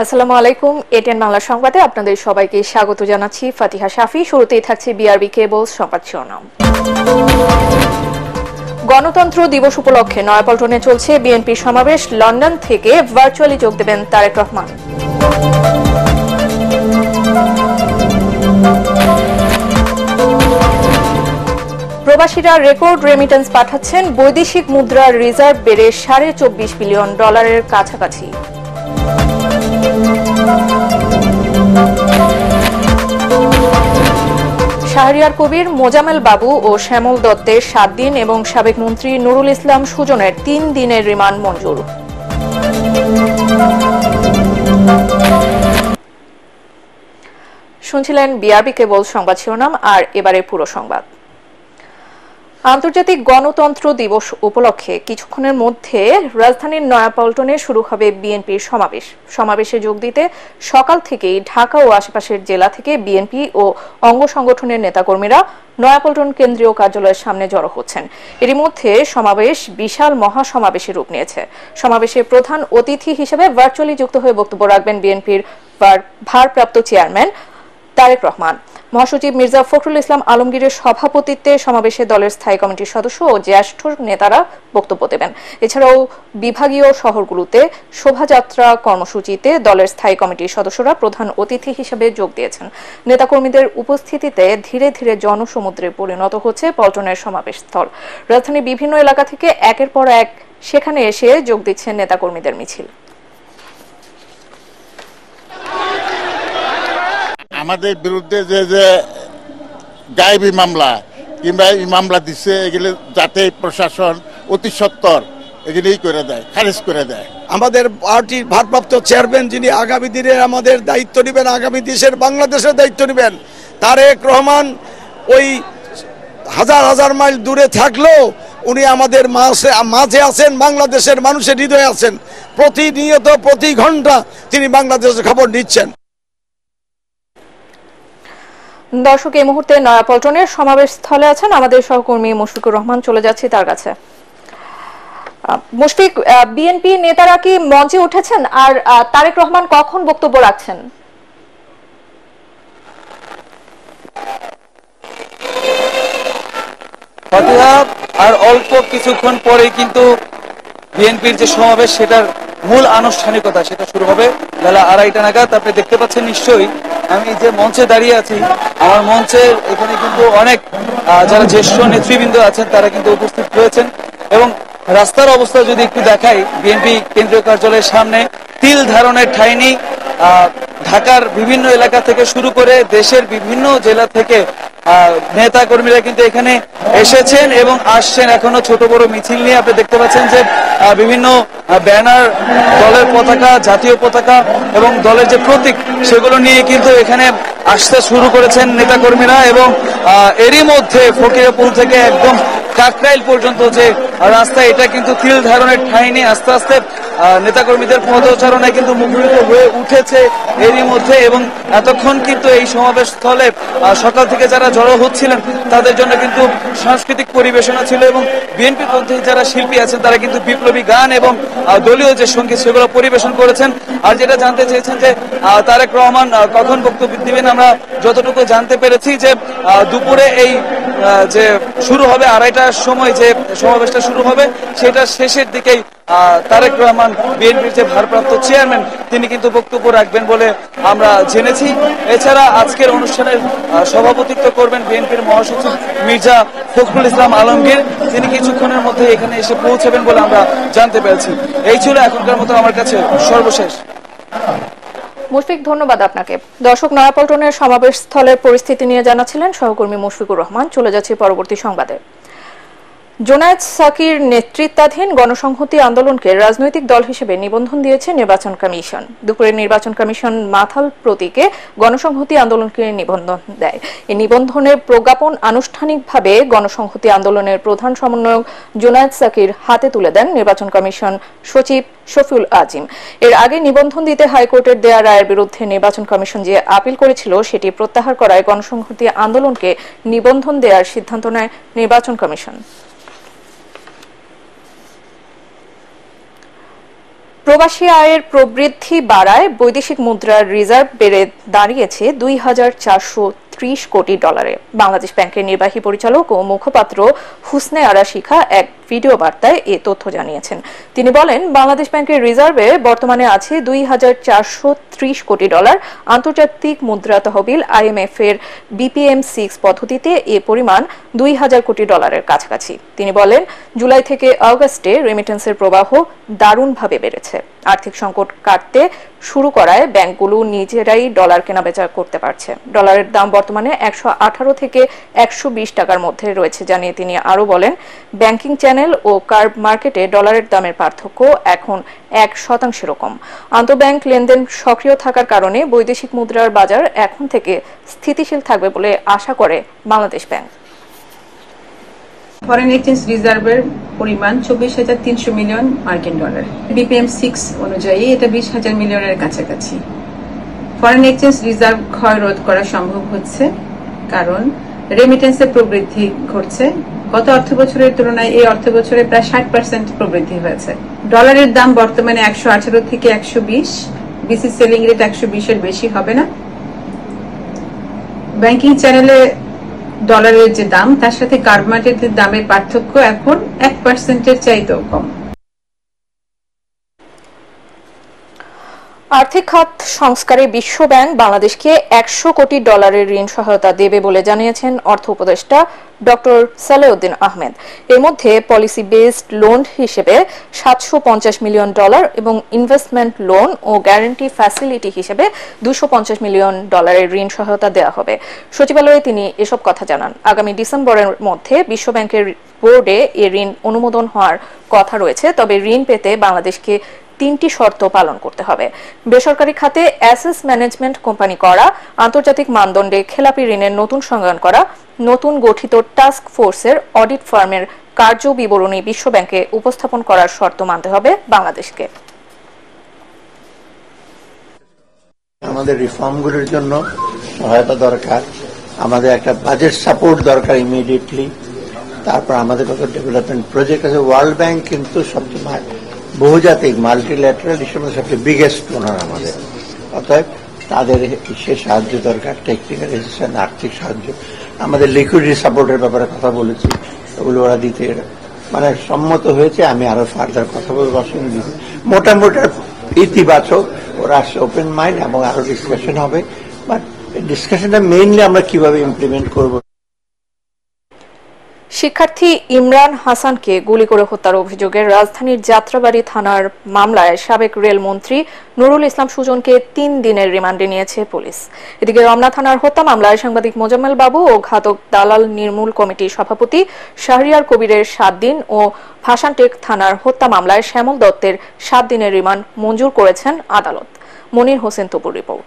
আসসালামু আলাইকুম। এটিএন বাংলা সংবাদে আপনাদের সবাইকে স্বাগত জানাচ্ছি। ফাতিহা শাফি। শুরুতেই থাকছে বিআরবি কেবলস সংবাদ শিরোনাম। গণতন্ত্র দিবস উপলক্ষে নয়াপল্টনে চলছে বিএনপি সমাবেশ। লন্ডন থেকে ভার্চুয়ালি যোগ দেবেন তারেক রহমান। প্রবাসীরা রেকর্ড রেমিটেন্স পাঠাচ্ছেন। বৈদেশিক মুদ্রার রিজার্ভ বেড়ে $24.5 বিলিয়ন কাছাকাছি। শাহরিয়ার কবির, মোজামেল বাবু ও শ্যামল দত্তের 7 দিন এবং সাবেক মন্ত্রী নুরুল ইসলাম সুজনের 3 দিনের রিমান্ড মঞ্জুর। শুনছিলেন বিআরবি কেবল সংবাদ শিরোনাম। আর এবারে পুরো সংবাদ। আন্তর্জাতিক গণতন্ত্র দিবস উপলক্ষে কিছুক্ষণের মধ্যে রাজধানীর নয়াপল্টনে শুরু হবে বিএনপির সমাবেশ। সমাবেশে যোগ দিতে সকাল থেকেই ঢাকা ও আশেপাশের জেলা থেকে বিএনপি ও অঙ্গ সংগঠনের নেতাকর্মীরা নয়াপল্টন কেন্দ্রীয় কার্যালয়ের সামনে জড়ো হচ্ছেন। এরই মধ্যে সমাবেশ বিশাল মহাসমাবেশে রূপ নিয়েছে। সমাবেশে প্রধান অতিথি হিসেবে ভার্চুয়ালি যুক্ত হয়ে বক্তব্য রাখবেন বিএনপির ভারপ্রাপ্ত চেয়ারম্যান তারেক রহমান। মহাসচিব মির্জা ফখরুল ইসলাম আলমগীরের সভাপতিত্বে সমাবেশে দলের স্থায়ী কমিটির সদস্য ও জ্যেষ্ঠ নেতারা বক্তব্য দেবেন। এছাড়াও বিভাগীয় শহরগুলোতে শোভাযাত্রা কর্মসূচিতে দলের স্থায়ী কমিটির সদস্যরা প্রধান অতিথি হিসেবে যোগ দিয়েছেন। নেতাকর্মীদের উপস্থিতিতে ধীরে ধীরে জনসমুদ্রে পরিণত হচ্ছে পল্টনের সমাবেশ স্থল। রাজধানীর বিভিন্ন এলাকা থেকে একের পর এক সেখানে এসে যোগ দিচ্ছেন নেতাকর্মীদের মিছিল। আমাদের বিরুদ্ধে যে গায়েবী মামলা কিংবা এই মামলা দিচ্ছে, এগুলো যাতে প্রশাসন অতি সত্বর এগুলোই করে দেয়, খারিজ করে দেয়। আমাদের পার্টির ভারপ্রাপ্ত চেয়ারম্যান যিনি আগামী দিনে আমাদের দায়িত্ব নেবেন, আগামী দেশের বাংলাদেশের দায়িত্ব নেবেন, তারেক রহমান ওই হাজার হাজার মাইল দূরে থাকলেও উনি আমাদের মাঝে আছেন, বাংলাদেশের মানুষের হৃদয়ে আছেন। প্রতিনিয়ত প্রতি ঘন্টা তিনি বাংলাদেশের খবর নিচ্ছেন। দর্শক, এই মুহূর্তে নয়াপল্টনের সমাবেশ স্থলে আছেন আমাদের সহকর্মী মুশফিকুর রহমান। চলে যাচ্ছি তার কাছে। মুশফিক, বিএনপি নেতারা কি মঞ্চে উঠেছেন? আর তারেক রহমান কখন বক্তব্য রাখছেন? আর অল্প কিছুক্ষণ পরে কিন্তু বিএনপির যে সমাবেশ সেটার মূল আনুষ্ঠানিকতা সেটা শুরু হবে বেলা 2:30 নাগাদ। আপনি দেখতে পাচ্ছেন নিশ্চয়ই, আমি যে মঞ্চে দাঁড়িয়ে আছি, আমার মঞ্চের এখানে কিন্তু অনেক যারা জ্যেষ্ঠ নেতৃবৃন্দ আছেন তারা কিন্তু উপস্থিত হয়েছেন। এবং রাস্তার অবস্থা যদি একটু দেখাই, বিএনপি কেন্দ্রীয় কার্যালয়ের সামনে তিল ধারণের ঠাঁই নেই। ঢাকার বিভিন্ন এলাকা থেকে শুরু করে দেশের বিভিন্ন জেলা থেকে নেতা কর্মীরা কিন্তু এখানে এসেছেন এবং আসছেন এখনো ছোট বড় মিছিল নিয়ে। আপনি দেখতে পাচ্ছেন যে বিভিন্ন ব্যানার, দলের পতাকা, জাতীয় পতাকা এবং দলের যে প্রতীক সেগুলো নিয়ে কিন্তু এখানে আসতে শুরু করেছেন নেতা কর্মীরা। এবং এরই মধ্যে ফকিরাপুল থেকে একদম কাকরাইল পর্যন্ত যে রাস্তা, এটা কিন্তু তিল ধারণের ঠাঁই নিয়ে আস্তে আস্তে নেতাকর্মীদের পদচারণায় কিন্তু মুখরিত হয়ে উঠেছে এরই মধ্যে। এবং এতক্ষণ কিন্তু এই সমাবেশ স্থলে সকাল থেকে যারা জড়ো হচ্ছিলেন তাদের জন্য কিন্তু সাংস্কৃতিক পরিবেশনা ছিল এবং বিএনপি পন্থী যারা শিল্পী আছেন তারা কিন্তু বিপ্লবী গান এবং দলীয় যে সঙ্গীত সেগুলো পরিবেশন করেছেন। আর যেটা জানতে চেয়েছেন যে তারেক রহমান কখন বক্তব্য দিবেন, আমরা যতটুকু জানতে পেরেছি যে দুপুরে এই যে শুরু হবে 2:30টার সময় যে সমাবেশটা শুরু হবে সেটা শেষের দিকেই তারেক রহমান বিএনপির যে ভারপ্রাপ্ত চেয়ারম্যান তিনি কিন্তু বক্তব্য রাখবেন বলে আমরা জেনেছি। এছাড়া আজকের অনুষ্ঠানের সভাপতিত্ব করবেন বিএনপির মহাসচিব মির্জা ফখরুল ইসলাম আলমগীর, তিনি কিছুক্ষণের মধ্যে এখানে এসে পৌঁছাবেন বলে আমরা জানতে পেরেছি। এই ছিল এখনকার মতো আমার কাছে সর্বশেষ। মুশফিক, ধন্যবাদ আপনাকে। দর্শক, নয়াপল্টনের সমাবেশ স্থলের পরিস্থিতি নিয়ে জানাচ্ছিলেন সহকর্মী মুশফিকুর রহমান। চলে যাচ্ছি পরবর্তী সংবাদে। জোনায়েদ সাকির নেতৃত্বাধীন গণসংহতি আন্দোলনকে রাজনৈতিক দল হিসেবে নিবন্ধন দিয়েছে নির্বাচন কমিশন। দুপুরে নির্বাচন কমিশন মাথাল প্রতীকে গণসংহতি আন্দোলনকে নিবন্ধন দেয়। এই নিবন্ধনের প্রজ্ঞাপন আনুষ্ঠানিকভাবে গণসংহতি আন্দোলনের প্রধান সমন্বয়ক জোনায়েদ সাকির হাতে তুলে দেন নির্বাচন কমিশন সচিব শফিউল আজিম। এর আগে নিবন্ধন দিতে হাইকোর্টের দেয়া রায়ের বিরুদ্ধে নির্বাচন কমিশন যে আপিল করেছিল সেটি প্রত্যাহার করায় গণসংহতি আন্দোলনকে নিবন্ধন দেওয়ার সিদ্ধান্ত নেয় নির্বাচন কমিশন। প্রবাসী আয়ের প্রবৃদ্ধি বাড়ায় বৈদেশিক মুদ্রার রিজার্ভ বেড়ে দাঁড়িয়েছে ২,৪৩০ কোটি ডলারে। বাংলাদেশ ব্যাংকের নির্বাহী পরিচালক ও মুখপাত্র হুসনে আরা শিখা এক ভিডিও বার্তায় এ তথ্য জানিয়েছেন। তিনি বলেন, বাংলাদেশ ব্যাংকের রিজার্ভে বর্তমানে আছে ২,৪৩০ কোটি ডলার। আন্তর্জাতিক মুদ্রা তহবিল IMF এর BPM6 পদ্ধতিতে এ পরিমাণ ২,০০০ কোটি ডলারের কাছাকাছি। তিনি বলেন, জুলাই থেকে আগস্টে রেমিটেন্সের প্রবাহ দারুণভাবে বেড়েছে। আর্থিক সংকট কাটতে শুরু করায় ব্যাংকগুলো নিজেরাই ডলার কেনাবেচা করতে পারছে। ডলারের দাম বর্তমানে ১১৮ থেকে ১২০ টাকার মধ্যে রয়েছে জানিয়ে তিনি আরও বলেন, ব্যাংকিং চ্যানেল ও কার্ব মার্কেটে ডলারের দামের পার্থক্য এখন ১% কম। আন্তঃব্যাংক লেনদেন সক্রিয় থাকার কারণে বৈদেশিক মুদ্রার বাজার এখন থেকে স্থিতিশীল থাকবে বলে আশা করে বাংলাদেশ ব্যাংক। ফরেন এক্সচেঞ্জ রিজার্ভের পরিমাণ ২৪,৩০০ মিলিয়ন মার্কিন ডলার। BPM6 অনুযায়ী এটা ২০,০০০ মিলিয়নের কাছাকাছি। ফরেন এক্সচেঞ্জ রিজার্ভ ক্ষয় রোধ করা সম্ভব হচ্ছে কারণ রেমিটেন্সের প্রবৃদ্ধি ঘটছে। গত অর্থবছরের তুলনায় এই অর্থবছরে প্রায় ৬০% প্রবৃদ্ধি হয়েছে। ডলারের দাম বর্তমানে ১১৮ থেকে ১২০। বিসি সেলিং রেট ১২০-এর বেশি হবে না। ব্যাংকিং চ্যানেলে ডলারের যে দাম তার সাথে কার্ব মার্কেটের দামের পার্থক্য এখন 1%-এর চাইতেও কম। আর্থিক খাত সংস্কারে বিশ্ব ব্যাংক বাংলাদেশকে ১০০ কোটি ডলারের ঋণ সহায়তা দেবে বলে জানিয়েছেন অর্থ উপদেষ্টা ডক্টর সালেউদ্দিন আহমেদ। এর মধ্যে পলিসি বেসড লোন হিসেবে ৭৫০ মিলিয়ন ডলার এবং ইনভেস্টমেন্ট লোন ও গ্যারান্টি ফ্যাসিলিটি হিসেবে ২৫০ মিলিয়ন ডলারের ঋণ সহায়তা দেওয়া হবে। সচিবালয়ে তিনি এসব কথা জানান। আগামী ডিসেম্বরের মধ্যে বিশ্ব ব্যাংকের বোর্ডে এ ঋণ অনুমোদন হওয়ার কথা রয়েছে। তবে ঋণ পেতে বাংলাদেশকে ৩টি শর্ত পালন করতে হবে। বেসরকারি খাতে অ্যাসেস ম্যানেজমেন্ট কোম্পানি করা, আন্তর্জাতিক মানদণ্ডে খেলাপি ঋণের নতুন সংজ্ঞায়ন করা, নতুন গঠিত টাস্ক ফোর্সের অডিট ফার্মের কার্য বিবরণী বিশ্ব ব্যাংকে উপস্থাপন করার শর্ত মানতে হবে বাংলাদেশকে। আমাদের রিফর্মগুলোর জন্য সহায়তা দরকার, আমাদের একটা বাজেট সাপোর্ট দরকার ইমিডিয়েটলি। তারপর আমাদের কত ডেভেলপমেন্ট প্রজেক্ট আছে। ওয়ার্ল্ড ব্যাংক কিন্তু সবচেয়ে বহুজাতিক মাল্টিল্যাটারাল হিসেবে সবচেয়ে বিগেস্ট ডোনার আমাদের। অতএব তাদের সে সাহায্য দরকার, টেকনিক্যাল অ্যাসিস্ট্যান্স, আর্থিক সাহায্য। আমাদের লিকুইডিটি সাপোর্টের ব্যাপারে কথা বলেছি, ওগুলো ওরা দিতে মানে সম্মত হয়েছে। আমি আরো ফার্দার কথা বলবো অসুবিধা দিতে। মোটামুটি ইতিবাচক, ওরা আসছে ওপেন মাইন্ড এবং আরো ডিসকাশন হবে। বাট ডিসকাশনটা মেইনলি আমরা কিভাবে ইমপ্লিমেন্ট করবো। শিক্ষার্থী ইমরান হাসানকে গুলি করে হত্যার অভিযোগে রাজধানীর যাত্রাবাড়ী থানার মামলায় সাবেক রেলমন্ত্রী নুরুল ইসলাম সুজনকে ৩ দিনের রিমান্ডে নিয়েছে পুলিশ। এদিকে রমনা থানার হত্যা মামলায় সাংবাদিক মোজাম্মেল বাবু ও ঘাতক দালাল নির্মূল কমিটির সভাপতি শাহরিয়ার কবিরের ৭ দিন ও ভাসানটেক থানার হত্যা মামলায় শ্যামল দত্তের ৭ দিনের রিমান্ড মঞ্জুর করেছেন আদালত। মনির হোসেন তপুর রিপোর্ট।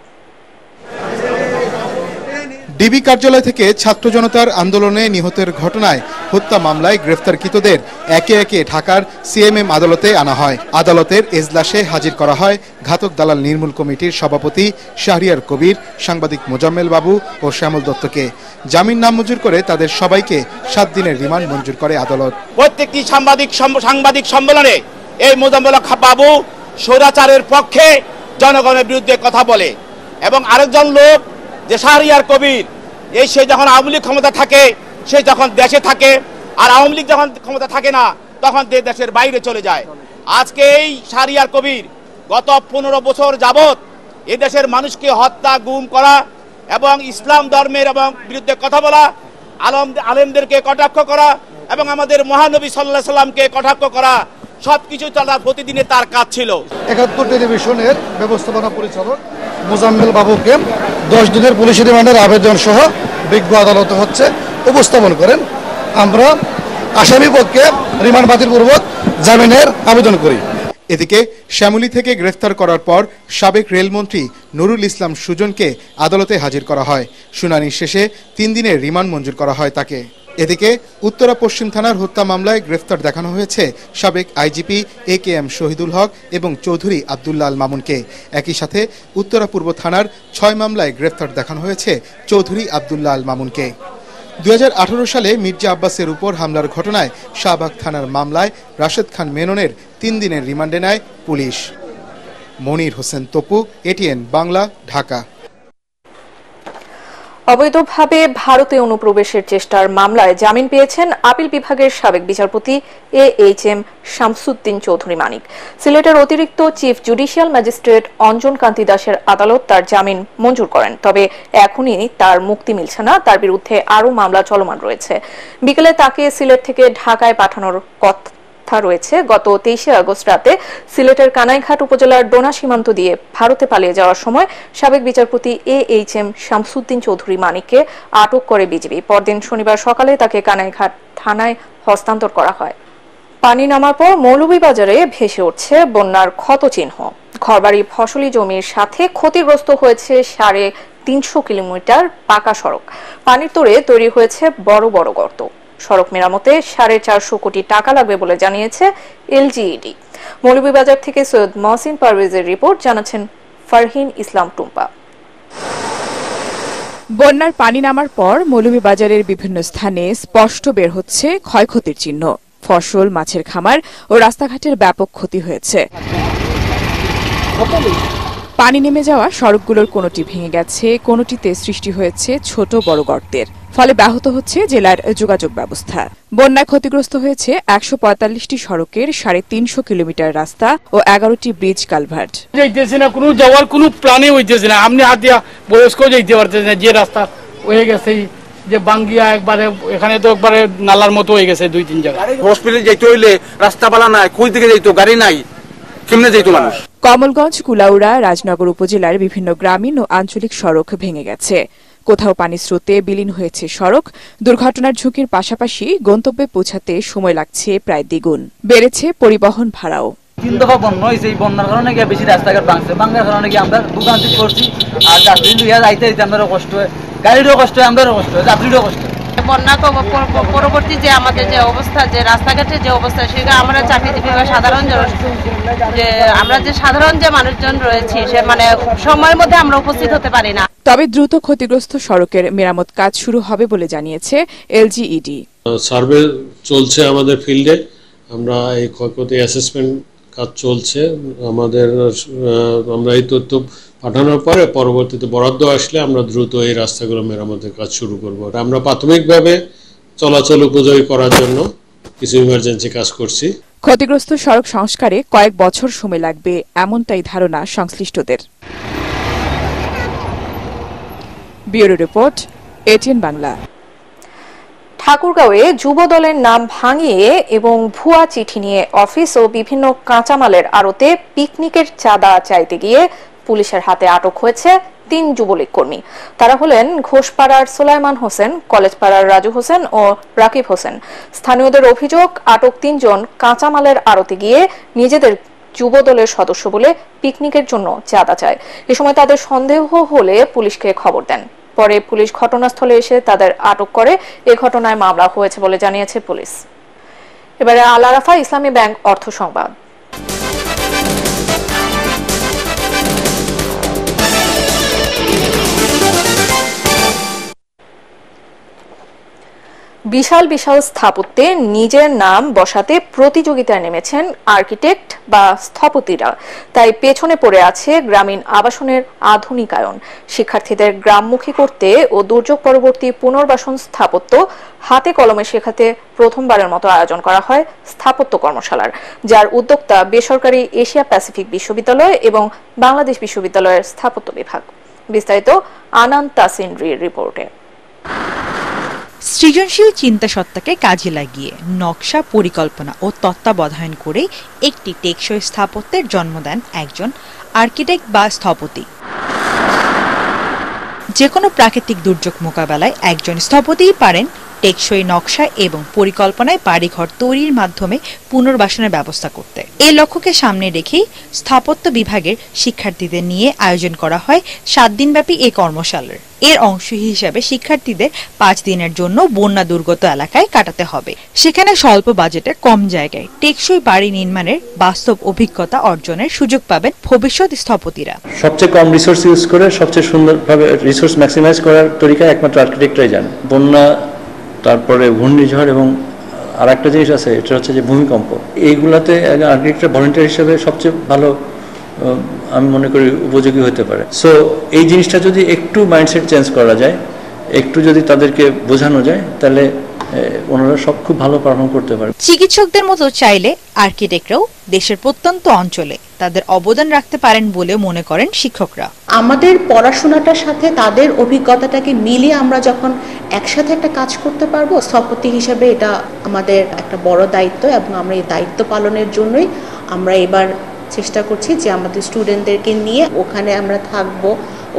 ডিবি কার্যালয় থেকে ছাত্র জনতার আন্দোলনে নিহতের ঘটনায় হত্যা মামলায় গ্রেফতারকৃতদের একে একে ঢাকার সিএমএম আদালতে আনা হয়। আদালতের এজলাসে হাজির করা হয় ঘাতক দালাল নির্মূল কমিটির সভাপতি শাহরিয়ার কবির, সাংবাদিক মোজাম্মেল বাবু ও শ্যামল দত্তকে। জামিন নামঞ্জুর করে তাদের সবাইকে ৭ দিনের রিমান্ড মঞ্জুর করে আদালত। প্রত্যেকটি সাংবাদিক সম্মেলনে এই মোজাম্মেল বাবু স্বৈরাচারের পক্ষে জনগণের বিরুদ্ধে কথা বলে এবং আরেকজন লোক যে শাহরিয়ার কবির, এই সে যখন আওয়ামী লীগ ক্ষমতা থাকে, সে যখন দেশে থাকে, আর আওয়ামী লীগ যখন ক্ষমতা থাকে না তখন দেশের বাইরে চলে যায়। আজকে এই শাহরিয়ার কবির গত 15 বছর যাবৎ এই দেশের মানুষকে হত্যা, গুম করা এবং ইসলাম ধর্মের এবং বিরুদ্ধে কথা বলা, আলেমদেরকে কটাক্ষ করা এবং আমাদের মহানবী সাল্লাল্লাহু আলাইহি সাল্লামকে কটাক্ষ করা, সবকিছু তার প্রতিদিনে তার কাজ ছিল। ৭১ টেলিভিশনের ব্যবস্থাপনা পরিচালক মোজাম্মেল বাবুকে 10 দিনের পুলিশ রিমান্ডের আবেদন সহ বিজ্ঞ আদালতে হচ্ছে উপস্থাপন করেন। আমরা আসামি পক্ষে রিমান্ড বাতিলপূর্বক জামিনের আবেদন করি। এদিকে শ্যামলী থেকে গ্রেফতার করার পর সাবেক রেলমন্ত্রী নুরুল ইসলাম সুজনকে আদালতে হাজির করা হয়। শুনানি শেষে 3 দিনের রিমান্ড মঞ্জুর করা হয় তাকে। এদিকে উত্তরা পশ্চিম থানার হত্যা মামলায় গ্রেফতার দেখানো হয়েছে সাবেক আইজিপি AKM শহীদুল হক এবং চৌধুরী আব্দুল্লাহ আল মামুনকে। একই সাথে উত্তরা পূর্ব থানার 6 মামলায় গ্রেফতার দেখানো হয়েছে চৌধুরী আব্দুল্লাহ আল মামুনকে। 2018 সালে মির্জা আব্বাসের উপর হামলার ঘটনায় শাহবাগ থানার মামলায় রাশেদ খান মেননের 3 দিনের রিমান্ডে নেয় পুলিশ। মনির হোসেন তপু, এটিএন বাংলা, ঢাকা। অবৈধভাবে ভারতে অনুপ্রবেশের চেষ্টার মামলায় জামিন পেয়েছেন আপিল বিভাগের সাবেক বিচারপতি AHM শামসুদ্দিন চৌধুরী মানিক। সিলেটের অতিরিক্ত চিফ জুডিশিয়াল ম্যাজিস্ট্রেট অঞ্জন কান্তি দাসের আদালত তার জামিন মঞ্জুর করেন, তবে এখনই তার মুক্তি মিলছে না। তার বিরুদ্ধে আরও মামলা চলমান রয়েছে। বিকেলে তাকে সিলেট থেকে ঢাকায় পাঠানোর কথা রয়েছে। গত 23শে আগস্ট রাতে সিলেটের কানাইঘাট উপজেলার ডোনা সীমান্ত দিয়ে ভারতে পালিয়ে যাওয়ার সময় সাবেক বিচারপতি AHM শামসুদ্দিন চৌধুরী মানিককে আটক করে বিজিবি। পরদিন শনিবার সকালে তাকে কানাইঘাট থানায় হস্তান্তর করা হয়। পানি নামার পর মৌলভীবাজারে ভেসে উঠছে বন্যার ক্ষতচিহ্ন। ঘরবাড়ি, ফসলি জমির সাথে ক্ষতিগ্রস্ত হয়েছে 350 কিলোমিটার পাকা সড়ক। পানির তোড়ে তৈরি হয়েছে বড় বড় গর্ত। সড়ক মেরামতে 450 কোটি টাকা লাগবে বলে জানিয়েছে LGED। মৌলভীবাজার থেকে সৈয়দ মহসিন পারভেজের রিপোর্ট, জানাচ্ছেন ফারহিন ইসলাম টুম্পা। বন্যার পানি নামার পর মৌলভীবাজারের বিভিন্ন স্থানে স্পষ্ট বের হচ্ছে ক্ষয়ক্ষতির চিহ্ন। ফসল, মাছের খামার ও রাস্তাঘাটের ব্যাপক ক্ষতি হয়েছে। পানি নেমে যাওয়া সড়কগুলোর কোনোটি ভেঙে গেছে, কোনোটিতে সৃষ্টি হয়েছে ছোট বড় গর্তের, ফলে ব্যাহত হচ্ছে জেলার যোগাযোগ ব্যবস্থা। বন্যায় ক্ষতিগ্রস্ত হয়েছে 145টি সড়কের 350 কিলোমিটার রাস্তা ও 11টি ব্রিজ কালভার্ট। যাইতেছে না, কোনো যাওয়ার কোনো প্ল্যানে হইতেছে না। আপনি হাত দিয়া বয়স্ক যাইতে পারতেছে না, যে রাস্তা হয়ে গেছে যে বাঙ্গিয়া একবারে, এখানে তো একবারে নালার মতো হয়ে গেছে 2-3 জায়গায়। হসপিটালে যাইতে হইলে রাস্তা বালা নাই, কই দিকে যাইতো, গাড়ি নাই, কেমনে যাইতো মানুষ? কমলগঞ্জ, কুলাউড়া, রাজনগর উপজেলার বিভিন্ন গ্রামীণ ও আঞ্চলিক সড়ক ভেঙে গেছে। কোথাও পানির স্রোতে বিলীন হয়েছে সড়ক। দুর্ঘটনার ঝুঁকির পাশাপাশি গন্তব্যে পৌঁছাতে সময় লাগছে প্রায় দ্বিগুণ। বেড়েছে পরিবহন ভাড়াও। 3 দফা বন্যা হয়েছে। এই বন্যার কারণে বেশি রাস্তাঘাট ভাঙছে। ভাঙার কারণে আমরা দোকান করছি, আর যাত্রী আইতে আইতে আমারও কষ্ট হয়, গাড়িরও কষ্ট হয়, আমরাও কষ্ট হয়, যাত্রীরও কষ্ট হয়। বন্যা পরবর্তী যে আমাদের যে অবস্থা, যে রাস্তাঘাটের যে অবস্থা, সেটা আমরা চাকরিজীবী বা সাধারণ যে আমরা যে সাধারণ যে মানুষজন রয়েছি, সে মানে সময়ের মধ্যে আমরা উপস্থিত হতে পারি না। তবে দ্রুত ক্ষতিগ্রস্ত সড়কের মেরামত কাজ শুরু হবে বলে জানিয়েছে LGED। সার্ভে চলছে আমাদের ফিল্ডে, আমরা এই ক্ষয়ক্ষতি অ্যাসেসমেন্ট কাজ চলছে আমাদের। আমরা এই তথ্য পাঠানোর পরে পরবর্তীতে বরাদ্দ আসলে আমরা দ্রুত এই রাস্তাগুলো মেরামতের কাজ শুরু করব। আমরা প্রাথমিকভাবে চলাচল উপযোগী করার জন্য কিছু ইমার্জেন্সি কাজ করছি। ক্ষতিগ্রস্ত সড়ক সংস্কারে কয়েক বছর সময় লাগবে, এমনটাই ধারণা সংশ্লিষ্টদের। Bureau report, ATN Bangla. ঠাকুরগাঁওয়ে যুব দলের নাম ভাঙিয়ে এবং ভুয়া চিঠি নিয়ে অফিস ও বিভিন্ন কাঁচামালের আড়তে পিকনিকের চাঁদা চাইতে গিয়ে পুলিশের হাতে আটক হয়েছে 3 যুবলীগ কর্মী। তারা হলেন ঘোষপাড়ার সোলাইমান হোসেন, কলেজপাড়ার রাজু হোসেন ও রাকিব হোসেন। স্থানীয়দের অভিযোগ, আটক 3 জন কাঁচামালের আড়তে গিয়ে নিজেদের যুব দলের সদস্য বলে পিকনিকের জন্য চাঁদা চায়। এ সময় তাদের সন্দেহ হলে পুলিশকে খবর দেন। পরে পুলিশ ঘটনাস্থলে এসে তাদের আটক করে। এ ঘটনায় মামলা হয়েছে বলে জানিয়েছে পুলিশ। এবারে আল আরাফা ইসলামী ব্যাংক অর্থ সংবাদ। বিশাল বিশাল স্থাপত্যে নিজের নাম বসাতে প্রতিযোগিতায় নেমেছেন আর্কিটেক্ট বা স্থপতিরা। তাই পেছনে পড়ে আছে গ্রামীণ আবাসনের আধুনিকায়ন। শিক্ষার্থীদের গ্রামমুখী করতে ও দুর্যোগ পরবর্তী পুনর্বাসন স্থাপত্য হাতে কলমে শেখাতে প্রথমবারের মতো আয়োজন করা হয় স্থাপত্য কর্মশালার, যার উদ্যোক্তা বেসরকারি এশিয়া প্যাসিফিক বিশ্ববিদ্যালয় এবং বাংলাদেশ বিশ্ববিদ্যালয়ের স্থাপত্য বিভাগ। বিস্তারিত আনান তাসিনরির রিপোর্টে। সৃজনশীল চিন্তাসত্তাকে কাজে লাগিয়ে নকশা, পরিকল্পনা ও তত্ত্বাবধান করে একটি টেকসই স্থাপত্যের জন্ম দেন একজন আর্কিটেক্ট বা স্থপতি। যে কোনো প্রাকৃতিক দুর্যোগ মোকাবেলায় একজন স্থপতিই পারেন টেকসই নকশা এবং পরিকল্পনায় বাড়িঘর তৈরির মাধ্যমে পুনর্বাসনের ব্যবস্থা করতে। এই লক্ষ্যকে সামনে রেখেই স্থাপত্য বিভাগের শিক্ষার্থীদের নিয়ে আয়োজন করা হয় 7 দিনব্যাপী এই কর্মশালার। এর অংশ হিসেবে শিক্ষার্থীদের 5 দিনের জন্য বন্যা দুর্গত এলাকায় কাটাতে হবে। সেখানে স্বল্প বাজেটে কম জায়গায় টেকসই বাড়ি নির্মাণের বাস্তব অভিজ্ঞতা অর্জনের সুযোগ পাবেন ভবিষ্যৎ স্থপতিরা। সবচেয়ে কম রিসোর্স ইউজ করে সবচেয়ে সুন্দরভাবে রিসোর্স ম্যাক্সিমাইজ করার তরিকা একমাত্র আর্কিটেক্টরাই জানে। বন্যা, তারপরে ঘূর্ণিঝড় এবং আর একটা জিনিস আছে, এটা হচ্ছে যে ভূমিকম্প। এইগুলাতে আর্কিটেক্টরা ভলেন্টিয়ার হিসেবে সবচেয়ে ভালো আমি মনে করি উপযোগী হতে পারে। সো এই জিনিসটা যদি একটু মাইন্ডসেট চেঞ্জ করা যায়, একটু যদি তাদেরকে বোঝানো যায়, তাহলে ওনারা সব খুব ভালো পারফর্ম করতে পারে। চিকিৎসকদের মতো চাইলে আর্কিটেক্টরাও দেশের প্রত্যন্ত অঞ্চলে তাদের অবদান রাখতে পারেন বলে মনে করেন শিক্ষকরা। আমাদের পড়াশোনাটার সাথে তাদের অভিজ্ঞতাটাকে মিলিয়ে আমরা যখন একসাথে একটা কাজ করতে পারবো, স্থপতি হিসেবে এটা আমাদের একটা বড় দায়িত্ব এবং আমরা এই দায়িত্ব পালনের জন্যই আমরা এবার চেষ্টা করছি যে আমাদের স্টুডেন্টদেরকে নিয়ে ওখানে আমরা থাকবো,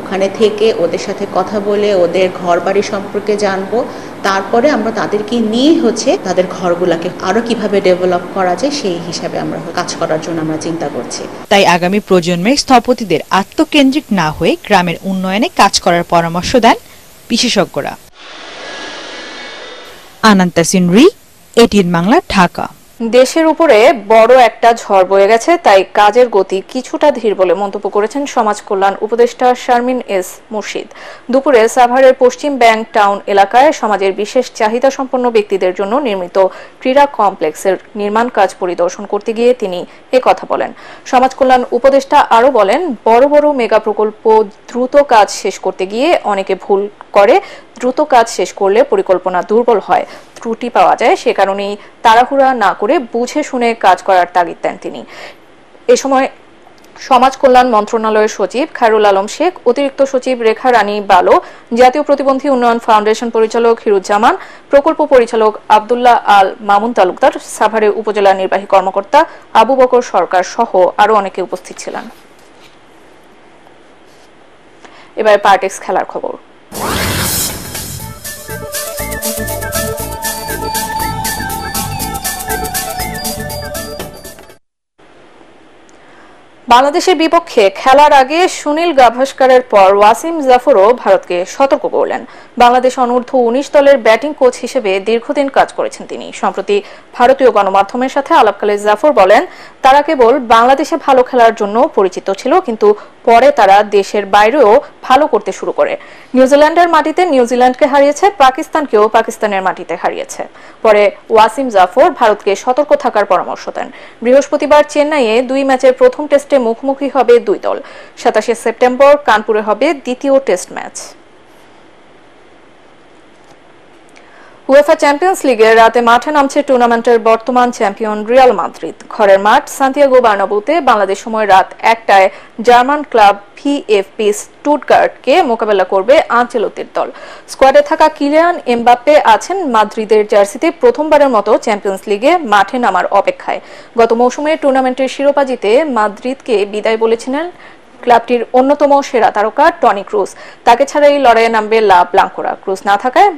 ওখানে থেকে ওদের সাথে কথা বলে ওদের ঘর বাড়ি সম্পর্কে জানবো, তারপরে আমরা তাদেরকে নিয়ে তাদের ঘরগুলোকে আরো কিভাবে ডেভেলপ করা যায় সেই হিসাবে আমরা কাজ করার জন্য আমরা চিন্তা করছি। তাই আগামী প্রজন্মের স্থপতিদের আত্মকেন্দ্রিক না হয়ে গ্রামের উন্নয়নে কাজ করার পরামর্শ দেন বিশেষজ্ঞরা। আনান্তা সিনরি, এটিএন বাংলা, ঢাকা। দেশের উপরে বড় একটা ঝড় বয়ে গেছে, তাই কাজের গতি কিছুটা ধীর বলে মন্তব্য করেছেন সমাজ কল্যাণ উপদেষ্টা শারমিন এস মুর্শিদ। দুপুরে সাভারের পশ্চিম ব্যাংক টাউন এলাকায় সমাজের বিশেষ চাহিদা সম্পন্ন ব্যক্তিদের জন্য নির্মিত ক্রীড়া কমপ্লেক্সের নির্মাণ কাজ পরিদর্শন করতে গিয়ে তিনি কথা বলেন। সমাজ কল্যাণ উপদেষ্টা আরও বলেন, বড় বড় মেগা প্রকল্প দ্রুত কাজ শেষ করতে গিয়ে অনেকে ভুল করে, দ্রুত কাজ শেষ করলে পরিকল্পনা দুর্বল হয়, ত্রুটি পাওয়া যায়, সে কারণেই তাড়াহুড়া না করে বুঝে শুনে কাজ করার তাগিদ দেন তিনি। এ সময় সমাজ কল্যাণ মন্ত্রণালয়ের সচিব খায়রুল আলম শেখ, অতিরিক্ত সচিব রেখা রানী বালো, জাতীয় প্রতিবন্ধী উন্নয়ন ফাউন্ডেশন পরিচালক হিরুজ্জামান, প্রকল্প পরিচালক আব্দুল্লাহ আল মামুন তালুকদার, সাভারের উপজেলা নির্বাহী কর্মকর্তা আবু বকর সরকার সহ আরো অনেকে উপস্থিত ছিলেন। এবার পার্টেক্স খেলার খবর। বাংলাদেশের বিপক্ষে খেলার আগে সুনীল গাভাস্কারের পর ওয়াসিম জাফরও ভারতকে সতর্ক করলেন। বাংলাদেশ অনূর্ধ্ব 19 দলের ব্যাটিং কোচ হিসেবে দীর্ঘদিন কাজ করেছেন তিনি। সম্প্রতি ভারতীয় গণমাধ্যমের সাথে আলাপকালে জাফর বলেন, তারা কেবল বাংলাদেশে ভালো খেলার জন্য পরিচিত ছিল, কিন্তু পরে তারা দেশের বাইরেও ভালো করতে শুরু করে। নিউজিল্যান্ডের মাটিতে নিউজিল্যান্ডকে হারিয়েছে, পাকিস্তানকেও পাকিস্তানের মাটিতে হারিয়েছে। পরে ওয়াসিম জাফর ভারতকে সতর্ক থাকার পরামর্শ দেন। বৃহস্পতিবার চেন্নাইয়ে 2 ম্যাচের প্রথম টেস্টে মুখোমুখি হবে 2 দল। 27 সেপ্টেম্বর কানপুরে হবে দ্বিতীয় টেস্ট ম্যাচ। উয়েফা চ্যাম্পিয়ন্স লিগে রাতে মাঠে নামছে টুর্নামেন্টের বর্তমান চ্যাম্পিয়ন রিয়াল মাদ্রিদ। ঘরের মাঠ সান্তিয়াগো বার্নাব্যুতে বাংলাদেশ সময় রাত 1টায় জার্মান ক্লাব ভিএফপি স্টুটগার্টকে মোকাবেলা করবে আনচেলত্তির দল। স্কোয়াডে থাকা কিলিয়ান এমবাপ্পে আছেন মাদ্রিদের জার্সিতে প্রথমবারের মতো চ্যাম্পিয়ন্স লিগে মাঠে নামার অপেক্ষায়। গত মৌসুমে টুর্নামেন্টের শিরোপা জিতে মাদ্রিদকে বিদায় বলেছিলেন ক্লাবটির অন্যতম সেরা তারকা টনি ক্রুজ। তাকে ছাড়া এই লড়াইয়ে নামবে লা ব্লাঙ্কোরা। ক্রুজ না থাকায়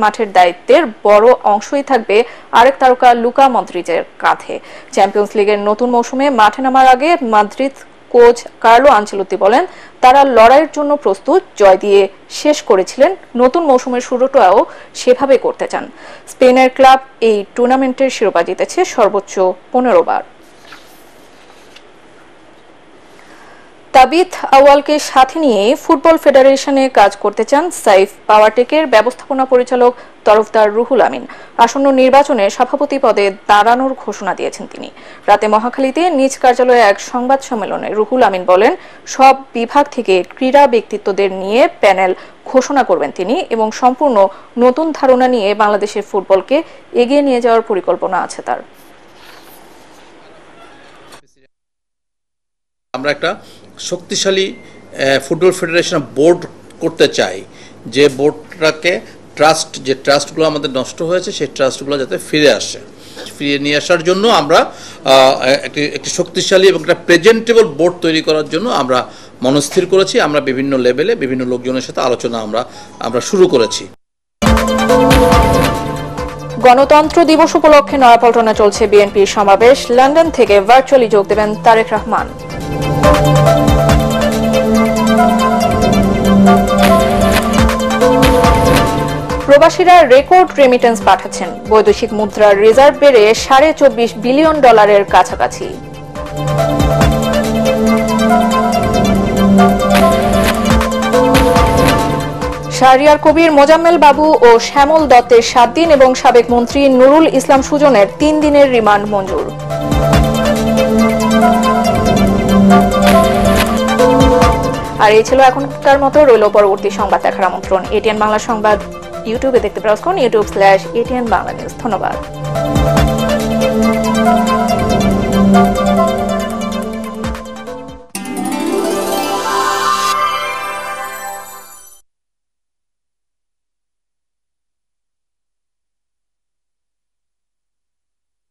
মাঠের দায়িত্বের বড় অংশই থাকবে আরেক তারকা লুকা মদ্রিচের কাঁধে। চ্যাম্পিয়ন্স লিগের নতুন মৌসুমে মাঠে নামার আগে মাদ্রিদ কোচ কার্লো আনচেলত্তি বলেন, তারা লড়াইয়ের জন্য প্রস্তুত, জয় দিয়ে শেষ করেছিলেন, নতুন মৌসুমের শুরুটাও সেভাবে করতে চান। স্পেনের ক্লাব এই টুর্নামেন্টের শিরোপা জিতেছে সর্বোচ্চ 15 বার। তাবিথ আউয়ালকে সাথে নিয়ে ফুটবল ফেডারেশনে কাজ করতে চান সাইফ পাওয়ারটেকের ব্যবস্থাপনা পরিচালক তরফদার রুহুল আমিন। আসন্ন নির্বাচনে সভাপতি পদে দাঁড়ানোর ঘোষণা দিয়েছেন তিনি। রাতে মহাখালীতে নিজ কার্যালয়ে এক সংবাদ সম্মেলনে রুহুল আমিন বলেন, সব বিভাগ থেকে ক্রীড়া ব্যক্তিত্বদের নিয়ে প্যানেল ঘোষণা করবেন তিনি এবং সম্পূর্ণ নতুন ধারণা নিয়ে বাংলাদেশের ফুটবলকে এগিয়ে নিয়ে যাওয়ার পরিকল্পনা আছে তার। আমরা একটা শক্তিশালী ফুটবল ফেডারেশন বোর্ড করতে চাই, যে বোর্ডটাকে যে ট্রাস্টগুলো আমাদের নষ্ট হয়েছে সেই ট্রাস্টগুলো যাতে ফিরিয়ে নিয়ে আসার জন্য আমরা একটি শক্তিশালী এবং একটা প্রেজেন্টেবল বোর্ড তৈরি করার জন্য আমরা মনস্থির করেছি। আমরা বিভিন্ন লেভেলে বিভিন্ন লোকজনের সাথে আলোচনা আমরা শুরু করেছি। গণতন্ত্র দিবস উপলক্ষে নয়াপল্টনে চলছে বিএনপির সমাবেশ। লন্ডন থেকে ভার্চুয়ালি যোগ দেবেন তারেক রহমান। প্রবাসীরা রেকর্ড রেমিটেন্স পাঠাচ্ছেন। বৈদেশিক মুদ্রার রিজার্ভ বেড়ে $24.5 বিলিয়ন কাছাকাছি। শাহরিয়ার কবির, মোজাম্মেল বাবু ও শ্যামল দত্তের 7 দিন এবং সাবেক মন্ত্রী নুরুল ইসলাম সুজনের 3 দিনের রিমান্ড মঞ্জুর। আর এই ছিল এখনকার মতো, রইল পরবর্তী সংবাদ দেখার আমন্ত্রণ। এটিএন বাংলা সংবাদ ইউটিউবে দেখতে ব্রাউজ করুন, youtube.com/ATN Bangla News। ধন্যবাদ।